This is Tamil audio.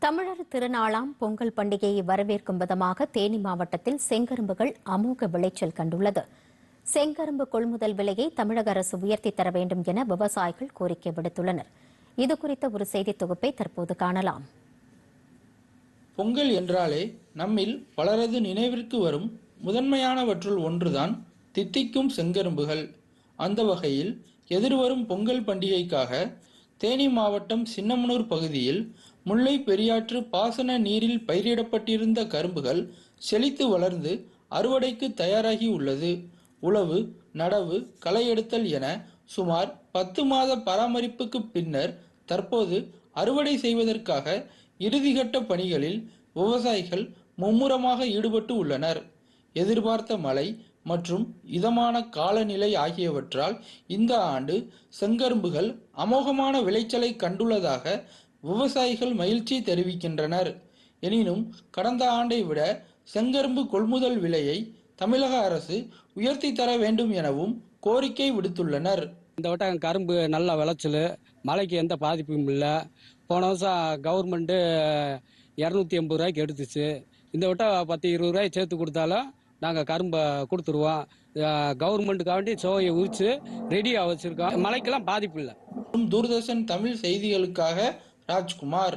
தமிழர் திருநாளாம் பொங்கல் பண்டிகையை வரவேற்கும் விதமாக தேனி மாவட்டத்தில் செங்கரும்புகள் அமோக விளைச்சல் கண்டுள்ளது. செங்கரும்பு கொள்முதல் விலையை தமிழக அரசு உயர்த்தி தர வேண்டும் என விவசாயிகள் கோரிக்கை விடுத்துள்ளனர். இதுகுறித்த ஒரு செய்தி தொகுப்பை தற்போது காணலாம். பொங்கல் என்றாலே நம்மில் பலரது நினைவிற்கு வரும் முதன்மையானவற்றுள் ஒன்றுதான் தித்திக்கும் செங்கரும்புகள். அந்த வகையில் எதிர்வரும் பொங்கல் பண்டிகைக்காக தேனி மாவட்டம் சின்னமனூர் பகுதியில் முல்லை பெரியாற்று பாசன நீரில் பயிரிடப்பட்டிருந்த கரும்புகள் செழித்து வளர்ந்து அறுவடைக்கு தயாராகி உள்ளது. உழவு, நடவு, களை எடுத்தல் என சுமார் 10 மாத பராமரிப்புக்கு பின்னர் தற்போது அறுவடை செய்வதற்காக இறுதிக்கட்ட பணிகளில் விவசாயிகள் மும்முரமாக ஈடுபட்டு உள்ளனர். எதிர்பார்த்த மழை மற்றும் இதமான காலநிலை ஆகியவற்றால் இந்த ஆண்டு செங்கரும்புகள் அமோகமான விளைச்சலை கண்டுள்ளதாக விவசாயிகள் மகிழ்ச்சி தெரிவிக்கின்றனர். எனினும் கடந்த ஆண்டை விட செங்கரும்பு கொள்முதல் விலையை தமிழக அரசு உயர்த்தி தர வேண்டும் எனவும் கோரிக்கை விடுத்துள்ளனர். இந்த வட்டம் கரும்பு நல்ல விளைச்சல், மழைக்கு எந்த பாதிப்பும் இல்லை. போன வருஷம் கவர்மெண்ட்டு 280 ரூபாய்க்கு எடுத்துச்சு. இந்த வட்டம் 10-20 ரூபாய் சேர்த்து கொடுத்தாலும் நாங்கள் கரும்பை கொடுத்துருவோம். கவர்மெண்ட்டுக்காண்டி சோயை உரிச்சு ரெடியாக வச்சுருக்கோம். மழைக்கெல்லாம் பாதிப்பு இல்லை. தூர்தர்ஷன் தமிழ் செய்திகளுக்காக ராஜ்குமார்.